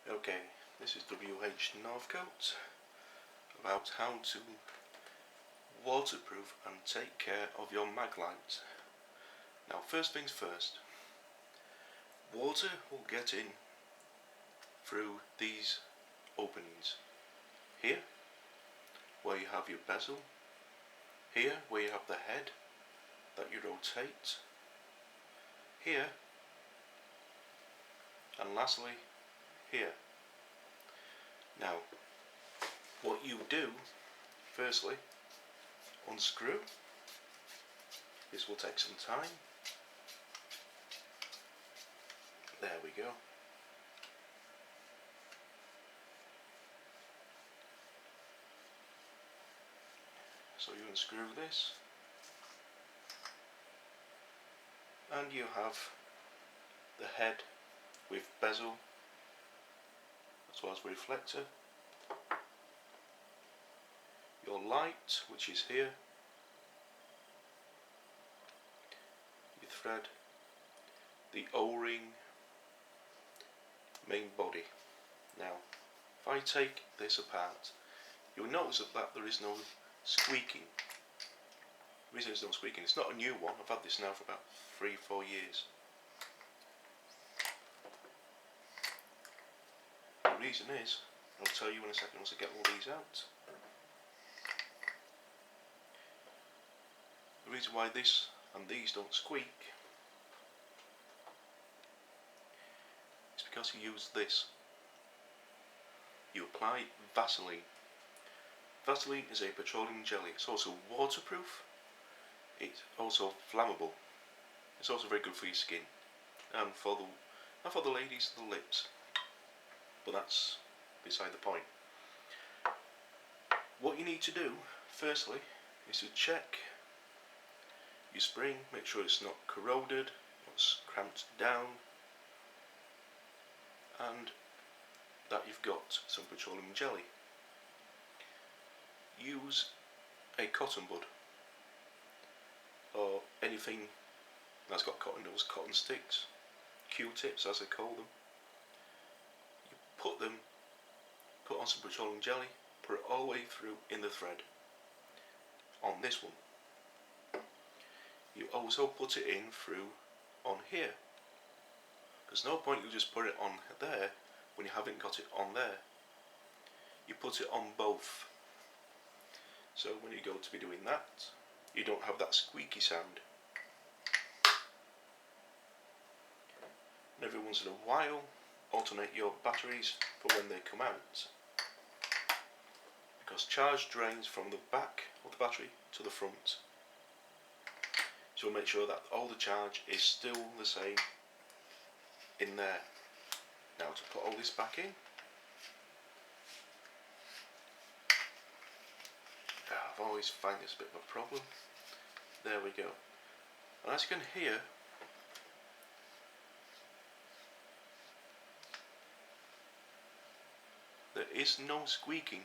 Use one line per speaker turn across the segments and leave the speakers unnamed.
Okay, this is WH Northcote about how to waterproof and take care of your Maglite. Now, first things first, water will get in through these openings. Here, where you have your bezel. Here, where you have the head that you rotate. Here, and lastly, here. Now, what you do, firstly, unscrew. This will take some time. There we go. So you unscrew this, and you have the head with bezel as well as reflector, your light, which is here, your thread, the O-ring, main body. Now, if I take this apart, you'll notice that there is no squeaking. The reason there's no squeaking, it's not a new one, I've had this now for about 3-4 years. The reason is, I'll tell you in a second once I get all these out. The reason why this and these don't squeak is because you use this. You apply Vaseline. Vaseline is a petroleum jelly. It's also waterproof. It's also flammable. It's also very good for your skin and for the ladies, the lips. But that's beside the point. What you need to do, firstly, is to check your spring, make sure it's not corroded, it's cramped down, and that you've got some petroleum jelly. Use a cotton bud or anything that's got cotton nose, cotton sticks, Q-tips as they call them. You put on some petroleum jelly, put it all the way through in the thread on this one. You also put it in through on here. There's no point you just put it on there when you haven't got it on there. You put it on both. So when you go to be doing that, you don't have that squeaky sound. And every once in a while, alternate your batteries for when they come out. Because charge drains from the back of the battery to the front. So make sure that all the charge is still the same in there. Now to put all this back in, I've always found this a bit of a problem. There we go. And as you can hear, there is no squeaking,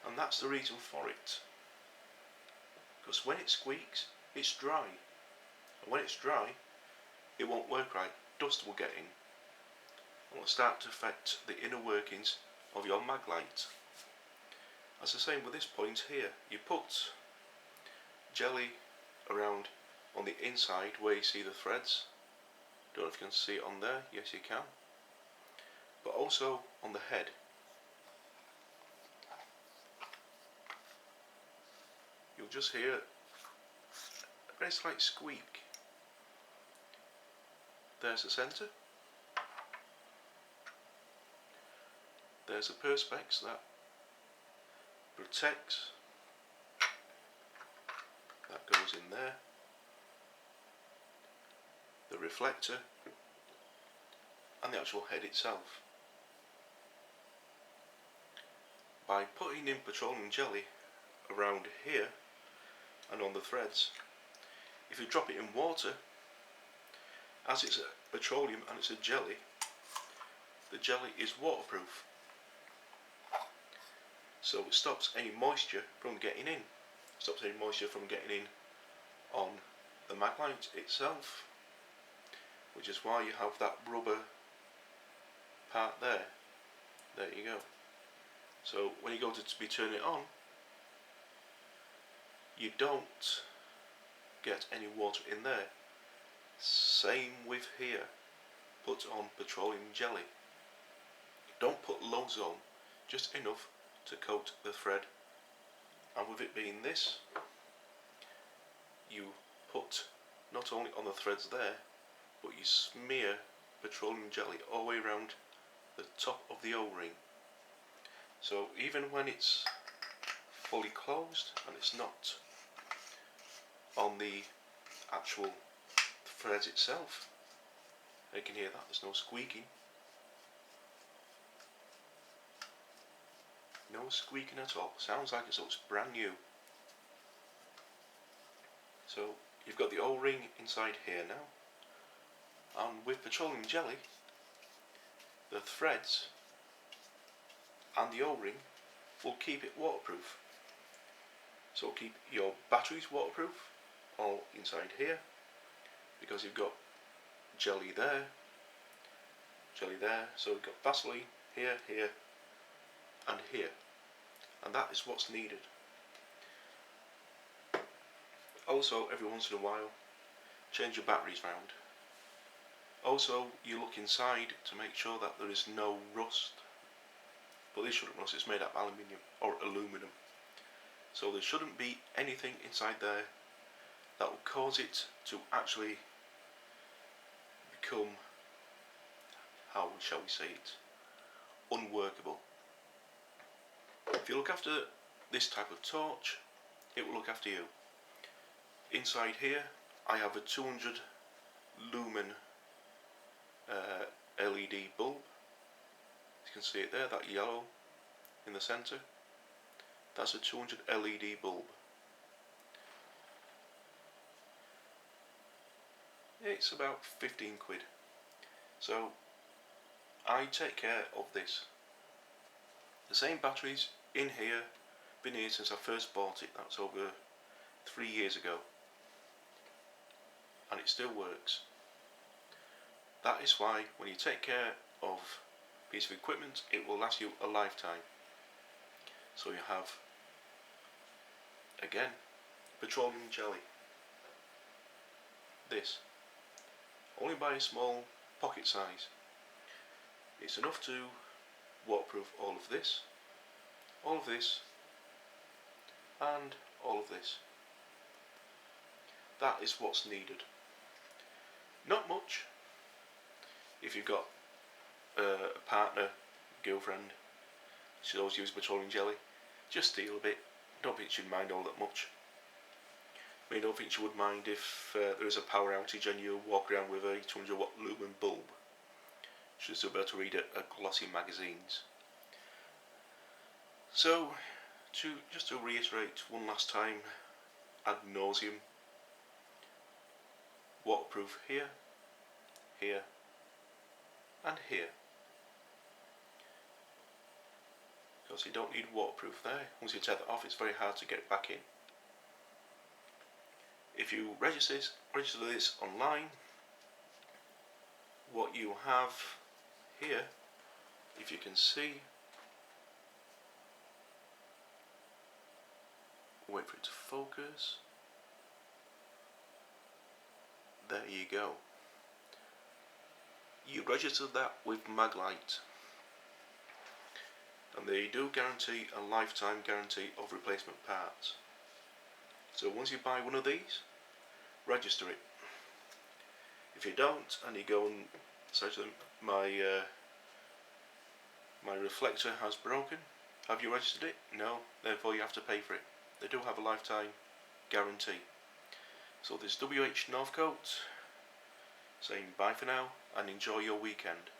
and that's the reason for it. Because when it squeaks, it's dry, and when it's dry, it won't work right. Dust will get in, and will start to affect the inner workings of your Maglite. As the same with this point here, you put jelly around on the inside where you see the threads. Don't know if you can see it on there, yes you can. But also on the head. You'll just hear a very slight squeak. There's the centre. There's the perspex that protects. That goes in there. The reflector and the actual head itself. By putting in petroleum jelly around here and on the threads, if you drop it in water, as it's a petroleum and it's a jelly, the jelly is waterproof. So it stops any moisture from getting in. Stops any moisture from getting in on the Maglite itself, which is why you have that rubber part there you go. So when you go to be turning it on, you don't get any water in there. Same with here. Put on petroleum jelly. Don't put loads on, just enough to coat the thread. And with it being this, you put not only on the threads there, but you smear petroleum jelly all the way around the top of the O-ring. So even when it's fully closed and it's not on the actual threads itself, you can hear that, there's no squeaking. No squeaking at all. Sounds like it's brand new. So you've got the O-ring inside here now, and with petroleum jelly, the threads and the O-ring will keep it waterproof. So keep your batteries waterproof, all inside here, because you've got jelly there, so we've got Vaseline here, here and here, and that is what's needed. Also, every once in a while, change your batteries round. Also, you look inside to make sure that there is no rust, but this shouldn't rust, it's made out of aluminium or aluminum, so there shouldn't be anything inside there that will cause it to actually become, how shall we say it, unworkable. If you look after this type of torch, it will look after you. Inside here I have a 200 lumen LED bulb. You can see it there, that yellow in the centre. That's a 200 LED bulb. It's about 15 quid. So I take care of this. The same batteries in here, been here since I first bought it. That's over 3 years ago, and it still works. That is why when you take care of a piece of equipment, it will last you a lifetime. So you have, again, petroleum jelly. This, only by a small pocket size. It's enough to waterproof all of this, and all of this. That is what's needed. Not much. If you've got a partner, girlfriend, she'll always use petroleum jelly, just steal a bit. Don't think she'd mind all that much. I mean, I don't think she would mind if there is a power outage and you walk around with a 200 watt lumen bulb. She'll still be able to read a glossy magazines. So, just to reiterate one last time, ad nauseum, waterproof here, here and here. Because you don't need waterproof there. Once you take that off, it's very hard to get it back in. If you register this online, what you have here, if you can see, wait for it to focus, there you go. You registered that with Maglite, and they do guarantee a lifetime guarantee of replacement parts. So once you buy one of these, register it. If you don't, and you go and say to them, my reflector has broken, have you registered it? No, therefore you have to pay for it. They do have a lifetime guarantee. So this WH Northcote saying bye for now and enjoy your weekend.